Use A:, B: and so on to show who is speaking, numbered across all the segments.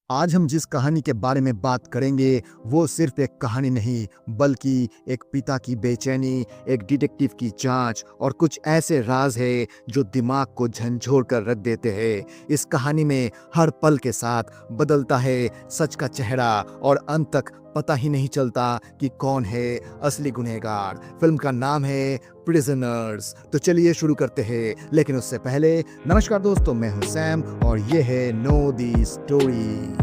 A: आज हम जिस कहानी के बारे में बात करेंगे वो सिर्फ एक कहानी नहीं बल्कि एक पिता की बेचैनी, एक डिटेक्टिव की जांच और कुछ ऐसे राज है जो दिमाग को झंझोड़ कर रख देते हैं। इस कहानी में हर पल के साथ बदलता है सच का चेहरा और अंत तक पता ही नहीं चलता कि कौन है असली गुनहगार। फिल्म का नाम है प्रिजनर्स। तो चलिए शुरू करते हैं, लेकिन उससे पहले नमस्कार दोस्तों, मैं हूं सैम और ये है नो दी स्टोरी।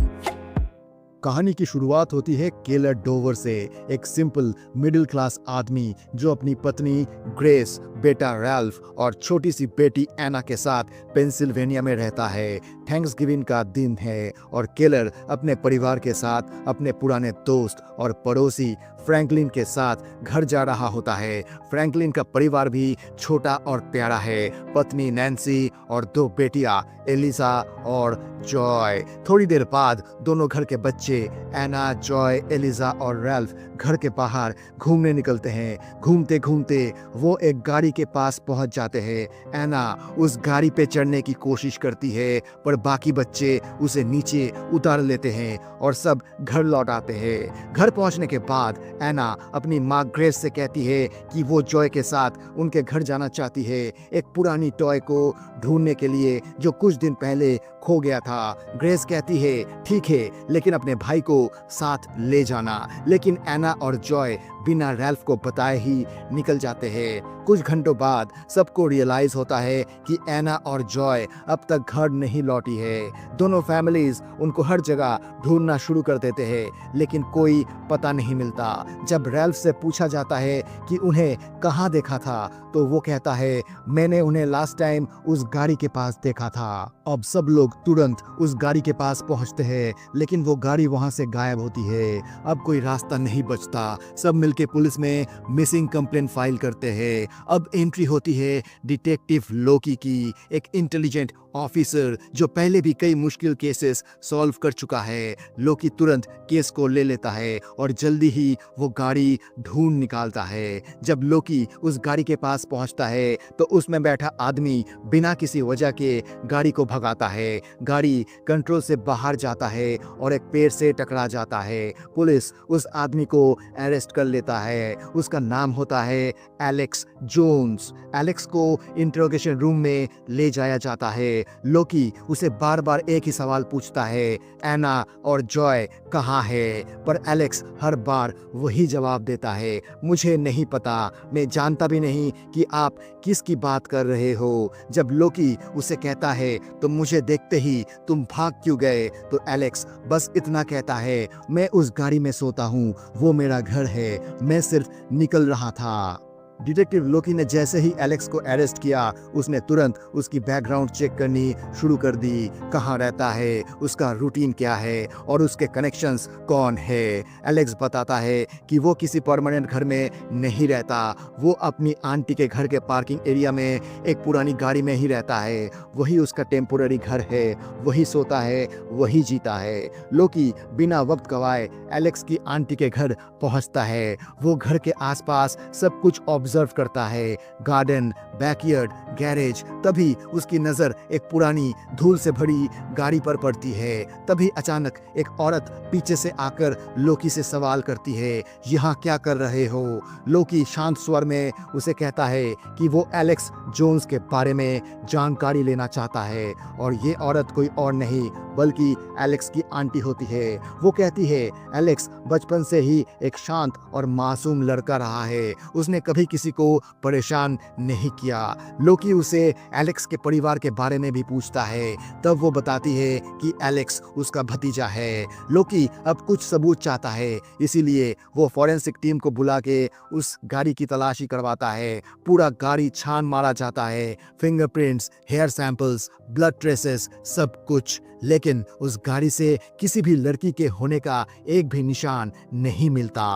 A: कहानी की शुरुआत होती है केलर डोवर से, एक सिंपल मिडिल क्लास आदमी जो अपनी पत्नी ग्रेस, बेटा रैल्फ और छोटी सी बेटी एना के साथ पेंसिल्वेनिया में रहता है। थैंक्सगिविंग का दिन है और केलर अपने परिवार के साथ अपने पुराने दोस्त और पड़ोसी फ्रैंकलिन के साथ घर जा रहा होता है। फ्रैंकलिन का परिवार भी छोटा और प्यारा है, पत्नी नैन्सी और दो बेटियां एलिसा और जॉय। थोड़ी देर बाद दोनों घर के बच्चे एना, जॉय, एलिसा और रैल्फ घर के बाहर घूमने निकलते हैं। घूमते घूमते वो एक गाड़ी के पास पहुंच जाते हैं। एना उस गाड़ी पे चढ़ने की कोशिश करती है पर बाकी बच्चे उसे नीचे उतार लेते हैं और सब घर लौट आते हैं। घर पहुंचने के बाद एना अपनी माँ ग्रेस से कहती है कि वो जॉय के साथ उनके घर जाना चाहती है, एक पुरानी टॉय को ढूंढने के लिए जो कुछ दिन पहले खो गया था। ग्रेस कहती है ठीक है, लेकिन अपने भाई को साथ ले जाना। लेकिन एना और जॉय बिना रैल्फ को बताए ही निकल जाते हैं। कुछ घंटों बाद सबको रियलाइज होता है कि एना और जॉय अब तक घर नहीं लौटी है। दोनों फैमिलीज उनको हर जगह ढूंढना शुरू कर देते हैं, लेकिन कोई पता नहीं मिलता। जब रैल्फ से पूछा जाता है कि उन्हें कहाँ देखा था तो वो कहता है मैंने उन्हें लास्ट टाइम उस गाड़ी के पास देखा था। अब सब लोग तुरंत उस गाड़ी के पास पहुंचते हैं, लेकिन वो गाड़ी वहां से गायब होती है। अब कोई रास्ता नहीं बचता। सब मिलके पुलिस में मिसिंग कंप्लेंट फाइल करते हैं। अब एंट्री होती है डिटेक्टिव लोकी की, एक इंटेलिजेंट ऑफिसर जो पहले भी कई मुश्किल केसेस सॉल्व कर चुका है। लोकी तुरंत केस को ले लेता है और जल्दी ही वो गाड़ी ढूंढ निकालता है। जब लोकी उस गाड़ी के पास पहुंचता है तो उसमें बैठा आदमी बिना किसी वजह के गाड़ी को भगाता है। गाड़ी कंट्रोल से बाहर जाता है और एक पेड़ से टकरा जाता है। पुलिस उस आदमी को अरेस्ट कर लेता है। उसका नाम होता है एलेक्स जोन्स। एलेक्स को इंटरोगेशन रूम में ले जाया जाता है। लोकी उसे बार बार एक ही सवाल पूछता है, एना और जॉय कहाँ है? पर एलेक्स हर बार वही जवाब देता है, मुझे नहीं पता, मैं जानता भी नहीं कि आप किसकी बात कर रहे हो। जब लोकी उसे कहता है तो मुझे देखते ही तुम भाग क्यों गए, तो एलेक्स बस इतना कहता है, मैं उस गाड़ी में सोता हूँ, वो मेरा घर है, मैं सिर्फ निकल रहा था। डिटेक्टिव लोकी ने जैसे ही एलेक्स को अरेस्ट किया उसने तुरंत उसकी बैकग्राउंड चेक करनी शुरू कर दी। कहाँ रहता है, उसका रूटीन क्या है और उसके कनेक्शंस कौन है। एलेक्स बताता है कि वो किसी परमानेंट घर में नहीं रहता, वो अपनी आंटी के घर के पार्किंग एरिया में एक पुरानी गाड़ी में ही रहता है। वही उसका टेम्पोररी घर है, वही सोता है, वही जीता है। लोकी बिना वक्त गवाए एलेक्स की आंटी के घर पहुंचता है। वो घर के आसपास सब कुछ ऑब्जर्व करता है, गार्डन, बैकयार्ड, गैरेज। तभी उसकी नजर एक पुरानी धूल से भरी गाड़ी पर पड़ती है। तभी अचानक एक औरत पीछे से आकर लोकी से सवाल करती है, यहाँ क्या कर रहे हो? लोकी शांत स्वर में उसे कहता है कि वो एलेक्स जोन्स के बारे में जानकारी लेना चाहता है और ये औरत कोई और नहीं बल्कि एलेक्स की आंटी होती है। वो कहती है एलेक्स बचपन से ही एक शांत और मासूम लड़का रहा है, उसने कभी किसी को परेशान नहीं किया। लोकी उसे एलेक्स के परिवार के बारे में भी पूछता है। तब वो बताती है कि एलेक्स उसका भतीजा है। लोकी अब कुछ सबूत चाहता है, इसीलिए वो फॉरेंसिक टीम को बुला के उस गाड़ी की तलाशी करवाता है। पूरा गाड़ी छान मारा जाता है, fingerprints, hair samples, blood traces, सब कुछ। लेकिन उस गाड़ी से किसी भी लड़की के होने का एक भी निशान नहीं मिलता।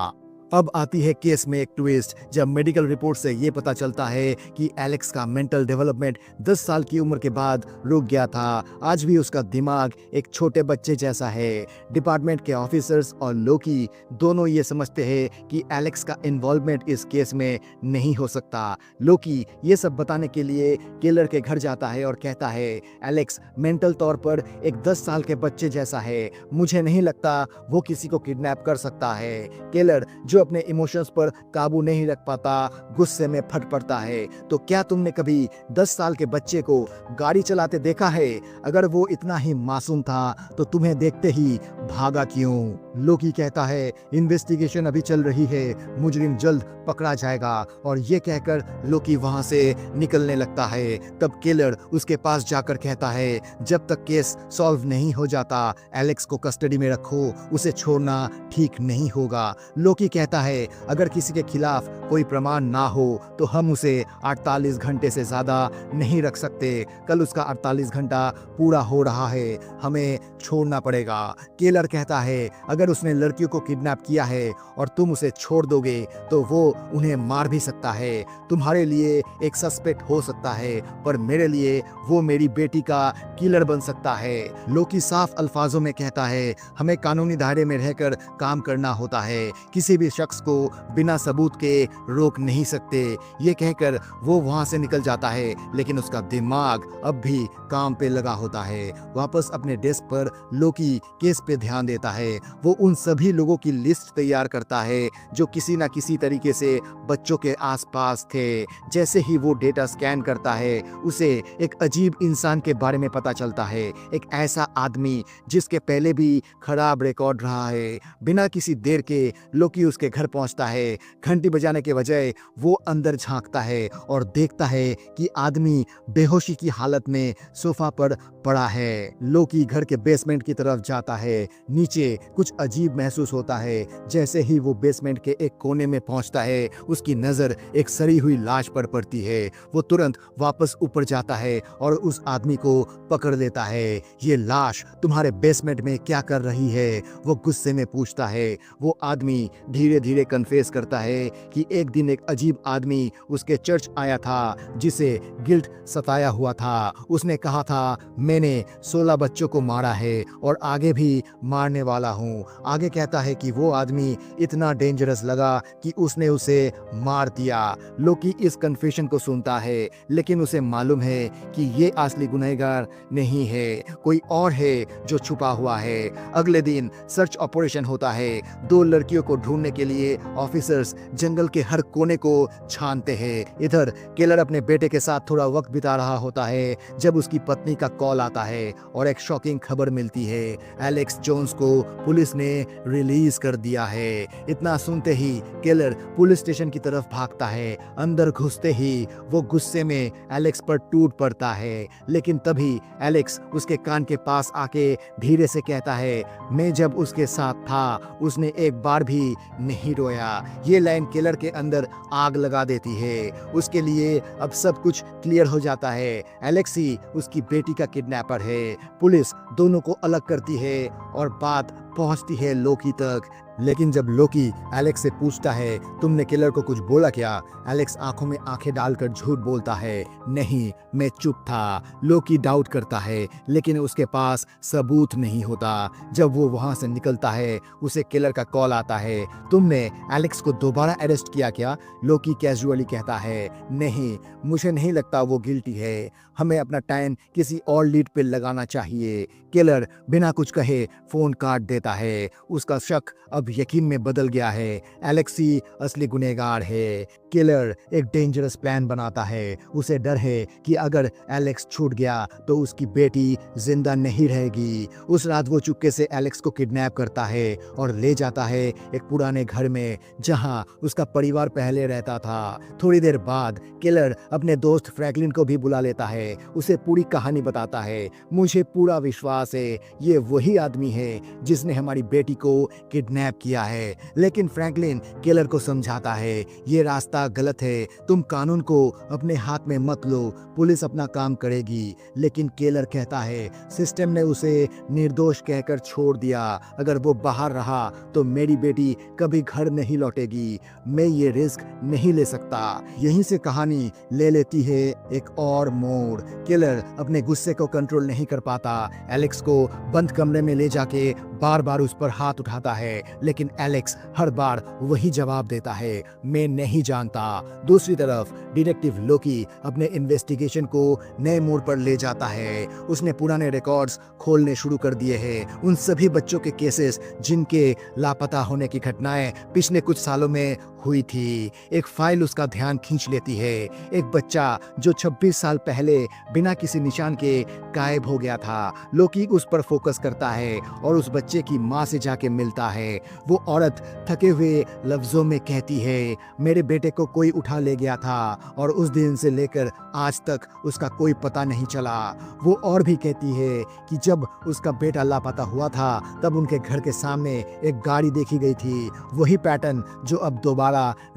A: अब आती है केस में एक ट्विस्ट, जब मेडिकल रिपोर्ट से ये पता चलता है कि एलेक्स का मेंटल डेवलपमेंट 10 साल की उम्र के बाद रुक गया था। आज भी उसका दिमाग एक छोटे बच्चे जैसा है। डिपार्टमेंट के ऑफिसर्स और लोकी दोनों ये समझते हैं कि एलेक्स का इन्वॉल्वमेंट इस केस में नहीं हो सकता। लोकी ये सब बताने के लिए किलर के घर जाता है और कहता है, एलेक्स मेंटल तौर पर एक 10 साल के बच्चे जैसा है, मुझे नहीं लगता वो किसी को किडनैप कर सकता है। किलर जो अपने इमोशंस पर काबू नहीं रख पाता, गुस्से में फट पड़ता है। तो क्या तुमने कभी 10 साल के बच्चे को गाड़ी चलाते देखा है? अगर वो इतना ही मासूम था तो तुम्हें देखते ही भागा क्यों? लोकी कहता है, इन्वेस्टिगेशन अभी चल रही है, मुजरिम जल्द पकड़ा जाएगा। और ये कहकर लोकी वहां से निकलने लगता है। तब किलर उसके पास जाकर कहता है, जब तक केस सॉल्व नहीं हो जाता एलेक्स को कस्टडी में रखो, उसे छोड़ना ठीक नहीं होगा। लोकी कहता है, अगर किसी के खिलाफ कोई प्रमाण ना हो तो हम उसे 48 घंटे से ज्यादा नहीं रख सकते। कल उसका 48 घंटा पूरा हो रहा है, हमें छोड़ना पड़ेगा। केलर कहता है, अगर उसने लड़कियों को किडनैप किया है और तुम उसे छोड़ दोगे तो वो उन्हें मार भी सकता है। तुम्हारे लिए एक सस्पेक्ट हो सकता है, पर मेरे लिए वो मेरी बेटी का किलर बन सकता है। लोकी साफ अल्फाजों में कहता है, हमें कानूनी दायरे में रहकर काम करना होता है, किसी भी शख्स को बिना सबूत के रोक नहीं सकते। ये कहकर वो वहां से निकल जाता है, लेकिन उसका दिमाग अब भी काम पे लगा होता है। वापस अपने डेस्क पर लोकी केस पे ध्यान देता है। वो उन सभी लोगों की लिस्ट तैयार करता है जो किसी ना किसी तरीके से बच्चों के आसपास थे। जैसे ही वो डेटा स्कैन करता है, उसे एक अजीब इंसान के बारे में पता चलता है। एक ऐसा आदमी जिसके पहले भी खराब रिकॉर्ड रहा है। बिना किसी देर के लोकी उसके घर पहुंचता है। घंटी बजाने के बजाय वो अंदर झांकता है और देखता है कि आदमी बेहोशी की हालत में सोफा पर पड़ा है। लोकी घर के बेसमेंट की तरफ जाता है। नीचे कुछ अजीब महसूस होता है। जैसे ही वो बेसमेंट के एक कोने में पहुंचता है, उसकी नजर एक सड़ी हुई लाश पर पड़ती है। वो तुरंत वापस ऊपर जाता है और उस आदमी को पकड़ लेता है। ये लाश तुम्हारे बेसमेंट में क्या कर रही है? वो गुस्से में पूछता है। वो आदमी धीरे धीरे कन्फेस करता है कि एक दिन एक अजीब आदमी उसके चर्च आया था जिसे गिल्ट सताया हुआ था। उसने कहा था, मैंने 16 बच्चों को मारा है और आगे भी मारने वाला हूँ। आगे कहता है कि वो आदमी इतना डेंजरस लगा कि उसने उसे मार दिया। लोकी इस कन्फेशन को सुनता है, लेकिन उसे मालूम है कि ये असली गुनहगार नहीं है, कोई और है जो छुपा हुआ है। अगले दिन सर्च ऑपरेशन होता है। 2 लड़कियों को ढूंढने के लिए ऑफिसर्स जंगल के हर कोने को छानते हैं। इधर किलर अपने बेटे के साथ थोड़ा वक्त बिता रहा होता है जब उसकी पत्नी का कॉल आता है और एक शॉकिंग खबर मिलती है। एलेक्स जोन्स को पुलिस ने रिलीज कर दिया है। इतना सुनते ही किलर पुलिस स्टेशन की तरफ भागता है। अंदर घुसते ही वो गुस्से में एलेक्स पर टूट पड़ता है, लेकिन तभी एलेक्स उसके कान के पास आके धीरे से कहता है, मैं जब उसके साथ था उसने एक बार भी नहीं रोया। ये लाइन किलर के अंदर आग लगा देती है। उसके लिए अब सब कुछ क्लियर हो जाता है। एलेक्स ही उसकी बेटी का किडनैपर है। पुलिस दोनों को अलग करती है और बात पहुंचती है लोकी तक। लेकिन जब लोकी एलेक्स से पूछता है, तुमने किलर को कुछ बोला क्या? एलेक्स आंखों में आंखें डालकर झूठ बोलता है, नहीं, मैं चुप था। लोकी डाउट करता है, लेकिन उसके पास सबूत नहीं होता। जब वो वहां से निकलता है, उसे किलर का कॉल आता है, तुमने एलेक्स को दोबारा अरेस्ट किया क्या? लोकी कैजुअली कहता है, नहीं, मुझे नहीं लगता वो गिल्टी है। हमें अपना टाइम किसी और लीड पे लगाना चाहिए। किलर बिना कुछ कहे फोन काट देता है। उसका शक अब यकीन में बदल गया है। एलेक्स ही असली गुनहगार है। किलर एक डेंजरस प्लान बनाता है। उसे डर है कि अगर एलेक्स छूट गया तो उसकी बेटी जिंदा नहीं रहेगी। उस रात वो चुपके से एलेक्स को किडनैप करता है और ले जाता है एक पुराने घर में जहां उसका परिवार पहले रहता था। थोड़ी देर बाद किलर अपने दोस्त फ्रैंकलिन को भी बुला लेता है। उसे पूरी कहानी बताता है। मुझे पूरा विश्वास है ये वही आदमी है जिसने हमारी बेटी को किडनैप किया है। लेकिन फ्रैंकलिन किलर को समझाता है, ये रास्ता रास्ता गलत है, तुम कानून को अपने हाथ में मत लो, पुलिस अपना काम करेगी। लेकिन केलर कहता है सिस्टम ने उसे निर्दोष कहकर छोड़ दिया, अगर वो बाहर रहा तो मेरी बेटी कभी घर नहीं लौटेगी, मैं ये रिस्क नहीं ले सकता। यहीं से कहानी ले लेती है एक और मोड़। केलर अपने गुस्से को कंट्रोल नहीं कर पाता, एलेक्स को बंद कमरे में ले जाके बार बार उस पर हाथ उठाता है, लेकिन एलेक्स हर बार वही जवाब देता है, मैं नहीं जानता। दूसरी तरफ डिटेक्टिव लोकी अपने इन्वेस्टिगेशन को नए मोड़ पर ले जाता है। उसने पुराने रिकॉर्ड्स खोलने शुरू कर दिए हैं, उन सभी बच्चों के केसेस जिनके लापता होने की घटनाएं पिछले कुछ सालों में हुई थी। एक फाइल उसका ध्यान खींच लेती है, एक बच्चा जो 26 साल पहले बिना किसी निशान के गायब हो गया था। लोकी उस पर फोकस करता है और उस बच्चे की माँ से जाके मिलता है। वो औरत थके हुए लफ्जों में कहती है, मेरे बेटे को कोई उठा ले गया था और उस दिन से लेकर आज तक उसका कोई पता नहीं चला। वो और भी कहती है कि जब उसका बेटा लापता हुआ था तब उनके घर के सामने एक गाड़ी देखी गई थी, वही पैटर्न जो अब दोबारा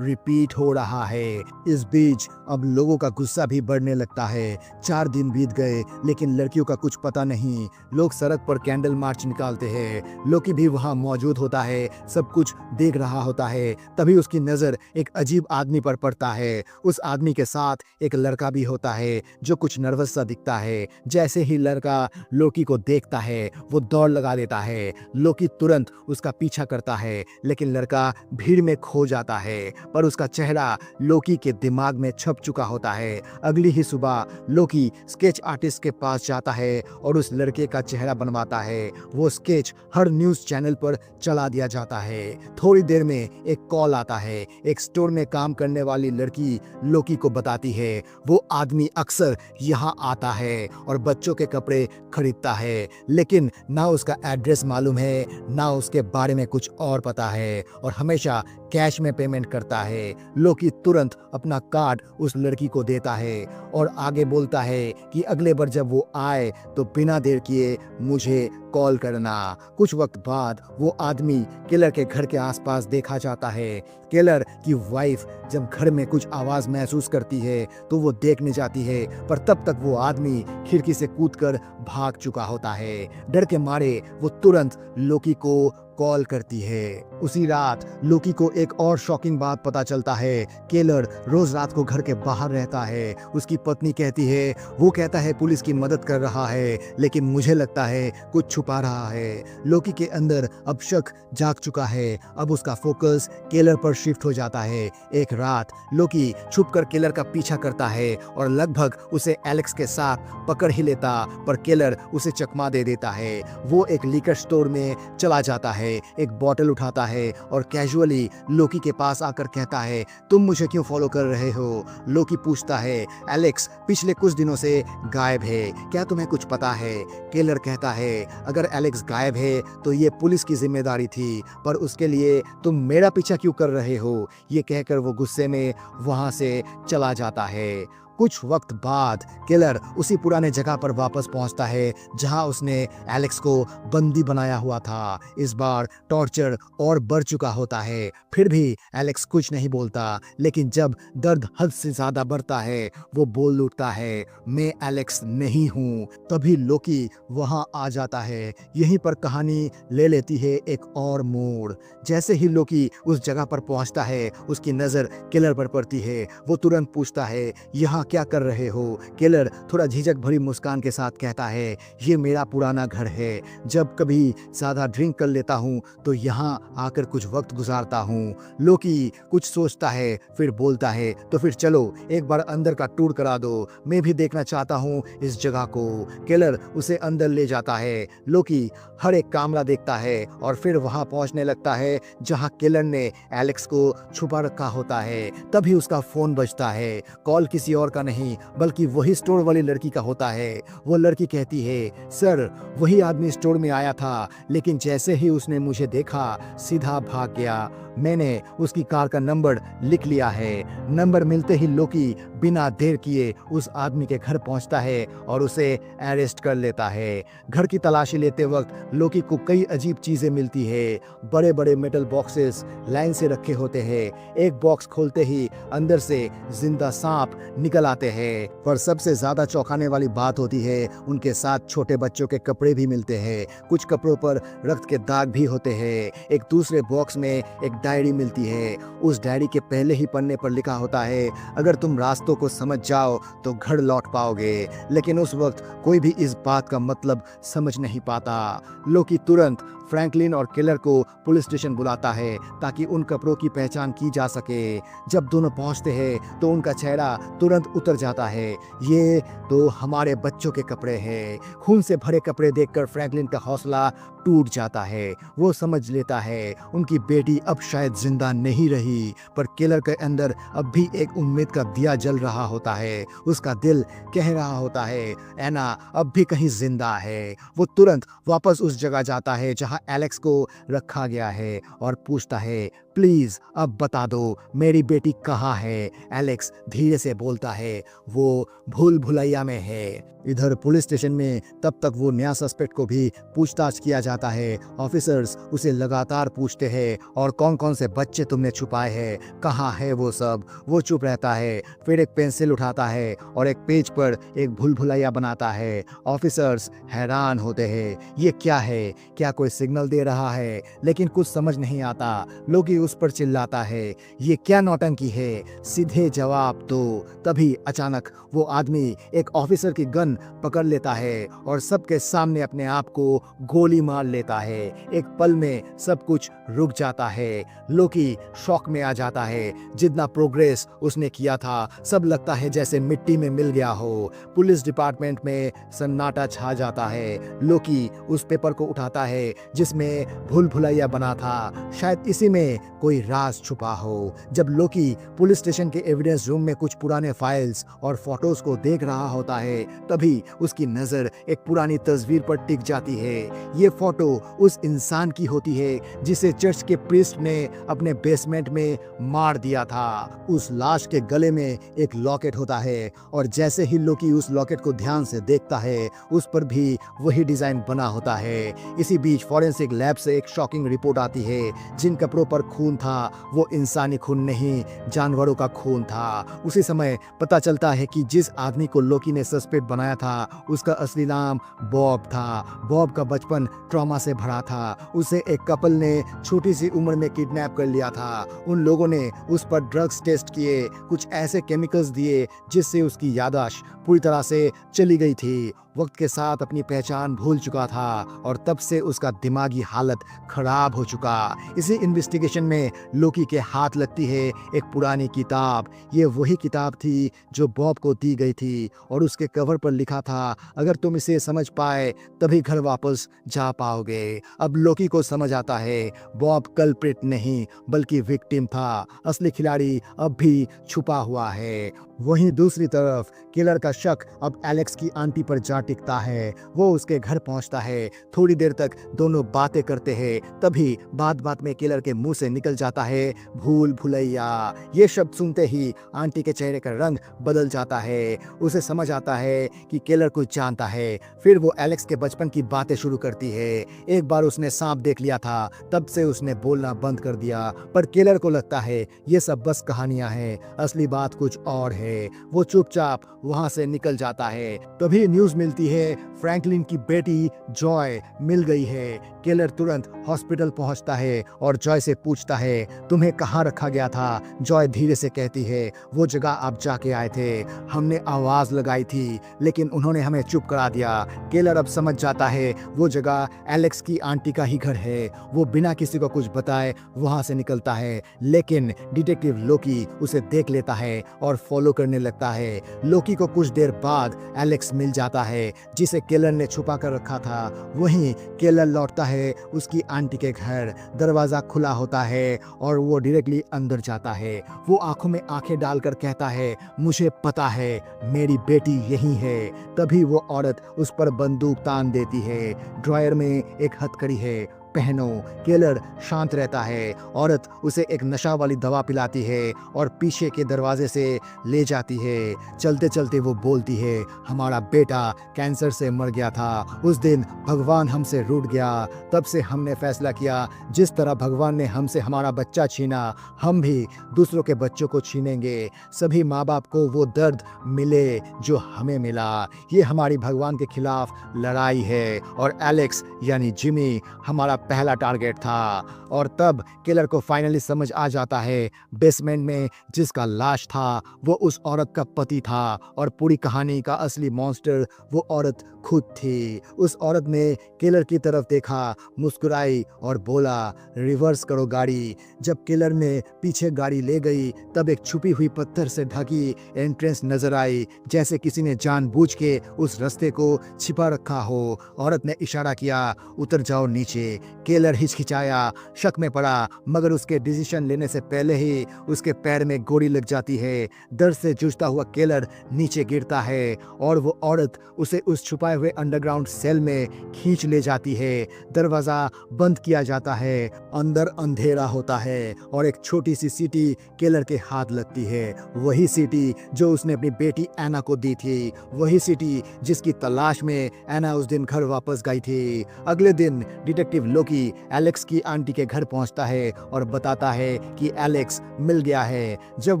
A: रिपीट हो रहा है। इस बीच अब लोगों का गुस्सा भी बढ़ने लगता है। 4 दिन बीत गए लेकिन लड़कियों का कुछ पता नहीं। लोग सड़क पर कैंडल मार्च निकालते हैं, लोकी भी वहां मौजूद होता है, सब कुछ देख रहा होता है। तभी उसकी नजर एक अजीब आदमी पर पड़ता है। उस आदमी के साथ एक लड़का भी होता है जो कुछ नर्वस सा दिखता है। जैसे ही लड़का लोकी को देखता है वो दौड़ लगा देता है। लोकी तुरंत उसका पीछा करता है लेकिन लड़का भीड़ में खो जाता है, पर उसका चेहरा लोकी के दिमाग में छप चुका होता है। अगली ही सुबह लोकी स्केच आर्टिस्ट के पास जाता है और उस लड़के का चेहरा बनवाता है। वो स्केच हर न्यूज चैनल पर चला दिया जाता है। थोड़ी देर में एक कॉल आता है। एक स्टोर में काम करने वाली लड़की लोकी को बताती है वो आदमी अक्सर यहाँ आता है और बच्चों के कपड़े खरीदता है, लेकिन ना उसका एड्रेस मालूम है ना उसके बारे में कुछ और पता है और हमेशा कैश में पेमेंट करता है। लोकी तुरंत अपना कार्ड उस लड़की को देता है और आगे बोलता है कि अगले बार जब वो आए तो बिना देर किए मुझे कॉल करना। कुछ वक्त बाद वो आदमी केलर के घर के आसपास देखा जाता है। केलर की वाइफ जब घर में कुछ आवाज महसूस करती है तो वो देखने जाती है, पर तब तक वो आदमी खिड़की से कूदकर भाग चुका होता है। डर के मारे वो तुरंत लोकी को कॉल करती है। उसी रात लोकी को एक और शॉकिंग बात पता चलता है। केलर रोज रात को घर के बाहर रहता है। उसकी पत्नी कहती है, वो कहता है पुलिस की मदद कर रहा है, लेकिन मुझे लगता है कुछ छुपा रहा है। लोकी के अंदर अब शक जाग चुका है। अब उसका फोकस केलर पर शिफ्ट हो जाता है। एक रात लोकी छुपकर केलर का पीछा करता है और लगभग उसे एलेक्स के साथ पकड़ ही लेता, पर केलर उसे चकमा दे देता है। वो एक लिकर स्टोर में चला जाता है, एक बॉटल उठाता है और कैजुअली लोकी के पास आकर कहता है, तुम मुझे क्यों फॉलो कर रहे हो? लोकी पूछता है, एलेक्स पिछले कुछ दिनों से गायब है, क्या तुम्हें कुछ पता है? केलर कहता है, अगर एलेक्स गायब है तो ये पुलिस की जिम्मेदारी थी, पर उसके लिए तुम मेरा पीछा क्यों कर रहे हो? ये कहकर वो गुस्से में वहां से चला जाता है। कुछ वक्त बाद किलर उसी पुराने जगह पर वापस पहुंचता है जहां उसने एलेक्स को बंदी बनाया हुआ था। इस बार टॉर्चर और बढ़ चुका होता है, फिर भी एलेक्स कुछ नहीं बोलता, लेकिन जब दर्द हद से ज्यादा बढ़ता है वो बोल उठता है, मैं एलेक्स नहीं हूँ। तभी लोकी वहां आ जाता है। यहीं पर कहानी ले लेती है एक और मोड़। जैसे ही लोकी उस जगह पर पहुंचता है उसकी नजर किलर पर पड़ती है। वो तुरंत पूछता है, यहाँ क्या कर रहे हो? किलर थोड़ा झिझक भरी मुस्कान के साथ कहता है, ये मेरा पुराना घर है, जब कभी ज्यादा ड्रिंक कर लेता हूँ तो यहाँ आकर कुछ वक्त गुजारता हूँ। लोकी कुछ सोचता है फिर बोलता है, तो फिर चलो एक बार अंदर का टूर करा दो, मैं भी देखना चाहता हूँ इस जगह को। किलर उसे अंदर ले जाता है। लोकी हर एक कमरा देखता है और फिर वहां पहुंचने लगता है जहां किलर ने एलेक्स को छुपा रखा होता है। तभी उसका फोन बजता है। कॉल किसी और का का नहीं बल्कि वही स्टोर वाली लड़की का होता है। वो लड़की कहती है, सर वही आदमी स्टोर में आया था, लेकिन जैसे ही उसने मुझे देखा सीधा भाग गया। मैंने उसकी कार का नंबर लिख लिया है। नंबर मिलते ही लोकी बिना देर किए उस आदमी के घर पहुंचता है और उसे अरेस्ट कर लेता है। घर की तलाशी लेते वक्त लोकी को कई अजीब चीजें मिलती है। बड़े बड़े मेटल बॉक्सेस लाइन से रखे होते हैं। एक बॉक्स खोलते ही अंदर से जिंदा सांप निकल आते हैं। पर सबसे ज्यादा चौंकाने वाली बात होती है उनके साथ छोटे बच्चों के कपड़े भी मिलते हैं। कुछ कपड़ों पर रक्त के दाग भी होते हैं। एक दूसरे बॉक्स में एक डायरी मिलती है। उस डायरी के पहले ही पन्ने पर लिखा होता है, अगर तुम रास्तों को समझ जाओ तो घर लौट पाओगे। लेकिन उस वक्त कोई भी इस बात का मतलब समझ नहीं पाता। लोकी तुरंत फ्रैंकलिन और किलर को पुलिस स्टेशन बुलाता है ताकि उन कपड़ों की पहचान की जा सके। जब दोनों पहुंचते हैं तो उनका चेहरा तुरंत उतर जाता है। ये तो हमारे बच्चों के कपड़े हैं। खून से भरे कपड़े देखकर फ्रैंकलिन का हौसला टूट जाता है। वो समझ लेता है उनकी बेटी अब शायद जिंदा नहीं रही, पर किलर के अंदर अब भी एक उम्मीद का दिया जल रहा होता है। उसका दिल कह रहा होता है एना अब भी कहीं जिंदा है। वो तुरंत वापस उस जगह जाता है जहां एलेक्स को रखा गया है और पूछता है, प्लीज अब बता दो मेरी बेटी कहाँ है। एलेक्स धीरे से बोलता है, वो भूल भुलैया में है। इधर पुलिस स्टेशन में तब तक वो नया सस्पेक्ट को भी पूछताछ किया जाता है। ऑफिसर्स उसे लगातार पूछते हैं, और कौन कौन से बच्चे तुमने छुपाए हैं, कहाँ है वो सब। वो चुप रहता है, फिर एक पेंसिल उठाता है और एक पेज पर एक भूल भुलैया बनाता है। ऑफिसर्स हैरान होते हैं, ये क्या है, क्या कोई सिग्नल दे रहा है, लेकिन कुछ समझ नहीं आता। लोकी उस पर चिल्लाता है, ये क्या नौटंकी है, सीधे जवाब दो। तभी अचानक वो आदमी एक ऑफिसर की गन पकड़ लेता है और सबके सामने अपने आप को गोली मार लेता है। एक पल में सब कुछ रुक जाता है। लोकी शॉक में आ जाता है। जितना प्रोग्रेस उसने किया था सब लगता है जैसे मिट्टी में मिल गया हो। पुलिस डिपार्टमेंट में सन्नाटा छा जाता है। लोकी उस पेपर को उठाता है जिसमें भूल भुलैया बना था। शायद इसी में कोई राज छुपा हो। जब लोकी पुलिस स्टेशन के एविडेंस रूम में कुछ पुराने फाइल्स और फोटोज को देख रहा होता है, तभी उसकी नजर एक पुरानी तस्वीर पर टिक जाती है। ये फोटो उस इंसान की होती है जिसे चर्च के प्रीस्ट ने अपने बेसमेंट में मार दिया था। उस लाश के गले में एक लॉकेट होता है, और जैसे ही लोकी उस लॉकेट को ध्यान से देखता है उस पर भी वही डिजाइन बना होता है। इसी बीच फॉरेंसिक लैब से एक शॉकिंग रिपोर्ट आती है। जिन कपड़ों पर खून था वो इंसानी खून नहीं, जानवरों का खून था। उसी समय पता चलता है कि जिस आदमी को लोकी ने सस्पेक्ट बनाया था उसका असली नाम बॉब था। बॉब का बचपन ट्रॉमा से भरा था। उसे एक कपल ने छोटी सी उम्र में किडनैप कर लिया था। उन लोगों ने उस पर ड्रग्स टेस्ट किए, कुछ ऐसे केमिकल्स दिए जिससे उसकी याददाश्त पूरी तरह से चली गई थी। वक्त के साथ अपनी पहचान भूल चुका था और तब से उसका दिमागी हालत खराब हो चुका। इसी इन्वेस्टिगेशन में लोकी के हाथ लगती है एक पुरानी किताब। ये वही किताब थी जो बॉब को दी गई थी, और उसके कवर पर लिखा था, अगर तुम इसे समझ पाए तभी घर वापस जा पाओगे। अब लोकी को समझ आता है बॉब कल्प्रिट नहीं बल्कि विक्टिम था। असली खिलाड़ी अब भी छुपा हुआ है। वहीं दूसरी तरफ किलर का शक अब एलेक्स की आंटी पर जा टिकता है। वो उसके घर पहुंचता है। थोड़ी देर तक दोनों बातें करते हैं। तभी बात बात में किलर के मुंह से निकल जाता है भूल भुलैया। ये शब्द सुनते ही आंटी के चेहरे का रंग बदल जाता है। उसे समझ आता है कि किलर कुछ जानता है। फिर वो एलेक्स के बचपन की बातें शुरू करती है। एक बार उसने सांप देख लिया था, तब से उसने बोलना बंद कर दिया। पर किलर को लगता है ये सब बस कहानियां हैं, असली बात कुछ और है। वो चुपचाप वहां से निकल जाता है। तभी न्यूज मिलती है फ्रैंकलिन की बेटी जॉय मिल गई है। किलर तुरंत हॉस्पिटल पहुंचता है और जॉय से पूछता है, तुम्हें कहाँ रखा गया था। जॉय धीरे से कहती है, वो जगह आप जाके आए थे, हमने आवाज लगाई थी लेकिन उन्होंने हमें चुप करा दिया। किलर अब समझ जाता है वो जगह एलेक्स की आंटी का ही घर है। वो बिना किसी को कुछ बताए वहां से निकलता है, लेकिन डिटेक्टिव लोकी उसे देख लेता है और फॉलो करने लगता है। लोकी को कुछ देर बाद एलेक्स मिल जाता है जिसे किलर ने छुपा कर रखा था। वहीं किलर लौटता है है उसकी आंटी के घर। दरवाज़ा खुला होता है और वो डायरेक्टली अंदर जाता है। वो आंखों में आंखें डालकर कहता है, मुझे पता है मेरी बेटी यही है। तभी वो औरत उस पर बंदूक तान देती है। ड्रॉयर में एक हथकड़ी है, पहनो। केलर शांत रहता है। औरत उसे एक नशा वाली दवा पिलाती है और पीछे के दरवाजे से ले जाती है। चलते चलते वो बोलती है, हमारा बेटा कैंसर से मर गया था। उस दिन भगवान हमसे रूठ गया। तब से हमने फैसला किया, जिस तरह भगवान ने हमसे हमारा बच्चा छीना, हम भी दूसरों के बच्चों को छीनेंगे। सभी माँ बाप को वो दर्द मिले जो हमें मिला। ये हमारी भगवान के खिलाफ लड़ाई है। और एलेक्स यानी जिमी हमारा पहला टारगेट था। और तब किलर को फाइनली समझ आ जाता है, बेसमेंट में जिसका लाश था वो उस औरत का पति था और पूरी कहानी का असली मॉन्स्टर वो औरत खुद थी। उस औरत ने किलर की तरफ देखा, मुस्कुराई और बोला, रिवर्स करो गाड़ी। जब किलर ने पीछे गाड़ी ले गई तब एक छुपी हुई पत्थर से ढकी एंट्रेंस नजर आई, जैसे किसी ने जानबूझ के उस रास्ते को छिपा रखा हो। औरत ने इशारा किया, उतर जाओ नीचे। किलर हिचकिचाया, शक में पड़ा, मगर उसके डिसीजन लेने से पहले ही उसके पैर में गोली लग जाती है। दर्द से जूझता हुआ किलर नीचे गिरता है और वो औरत उसे उस छुपाए हुए अंडरग्राउंड सेल में खींच ले जाती है। दरवाजा बंद किया जाता है, अंदर अंधेरा होता है और एक छोटी सी सीटी किलर के हाथ लगती है। वही सीटी जो उसने अपनी बेटी एना को दी थी, वही सीटी जिसकी तलाश में एना उस दिन घर वापस गई थी। अगले दिन डिटेक्टिव लोकी एलेक्स की आंटी के घर पहुंचता है और बताता है कि एलेक्स मिल गया है। जब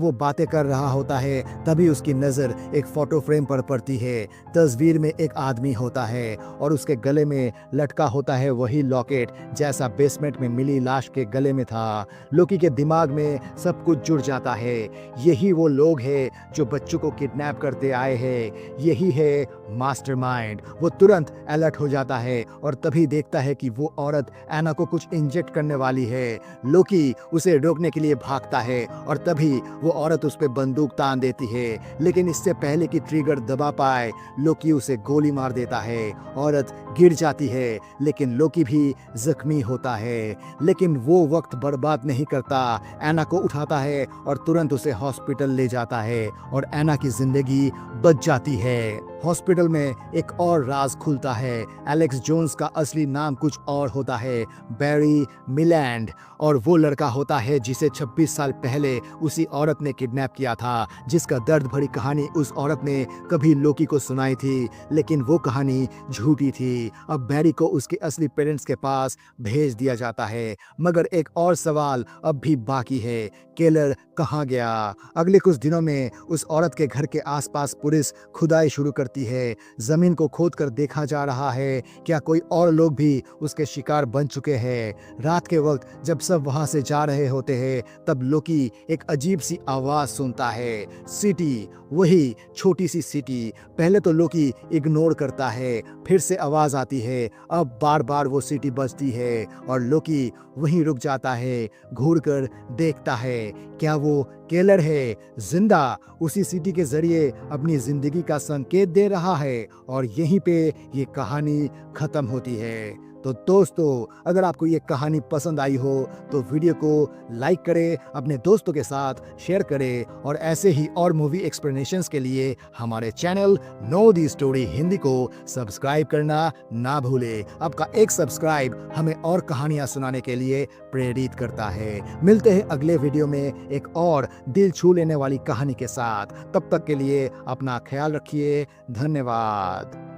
A: वो बातें कर रहा होता है तभी उसकी नजर एक फोटो फ्रेम पर पड़ती है। तस्वीर में एक आदमी होता है और उसके गले में लटका होता है वही लॉकेट जैसा बेसमेंट में मिली लाश के गले में था। लोकी के दिमाग में सब कुछ जुड़ जाता है। यही वो लोग हैं जो बच्चों को किडनैप करते आए हैं, यही है मास्टरमाइंड। वो तुरंत अलर्ट हो जाता है और तभी देखता है कि वो औरत एना को कुछ इंजेक्ट करने वाली है। लोकी उसे रोकने के लिए भागता है और तभी वो औरत उस पे बंदूक तान देती है, लेकिन इससे पहले कि ट्रिगर दबा पाए लोकी उसे गोली मार देता है। औरत गिर जाती है लेकिन लोकी भी जख्मी होता है, लेकिन वो वक्त बर्बाद नहीं करता। एना को उठाता है और तुरंत उसे हॉस्पिटल ले जाता है और एना की जिंदगी बच जाती है। हॉस्पिटल में एक और राज खुलता है। एलेक्स जोन्स का असली नाम कुछ और होता है, बैरी मिलैंड, और वो लड़का होता है जिसे 26 साल पहले उसी औरत ने किडनैप किया था, जिसका दर्द भरी कहानी उस औरत ने कभी लोकी को सुनाई थी, लेकिन वो कहानी झूठी थी। अब बैरी को उसके असली पेरेंट्स के पास भेज दिया जाता है, मगर एक और सवाल अब भी बाकी है, किलर कहाँ गया? अगले कुछ दिनों में उस औरत के घर के आसपास पुलिस खुदाई शुरू करती है। जमीन को खोदकर देखा जा रहा है क्या कोई और लोग भी उसके शिकार बन चुके हैं। रात के वक्त जब सब वहां से जा रहे होते हैं तब लोकी एक अजीब सी आवाज सुनता है। सिटी, वही छोटी सी सिटी। पहले तो लोकी इग्नोर करता है, फिर से आवाज आती है। अब बार बार वो सिटी बजती है और लोकी वहीं रुक जाता है। घूरकर देखता है, क्या वो किलर है जिंदा उसी सिटी के जरिए अपनी जिंदगी का संकेत दे रहा है? और यहीं पे ये कहानी खत्म होती है। तो दोस्तों, अगर आपको ये कहानी पसंद आई हो तो वीडियो को लाइक करें, अपने दोस्तों के साथ शेयर करें और ऐसे ही और मूवी एक्सप्लेनेशंस के लिए हमारे channel know the story Hindi को सब्सक्राइब करना ना भूलें। आपका एक सब्सक्राइब हमें और कहानियां सुनाने के लिए प्रेरित करता है। मिलते हैं अगले वीडियो में एक और दिल छू लेने वाली कहानी के साथ। तब तक के लिए अपना ख्याल रखिए। धन्यवाद।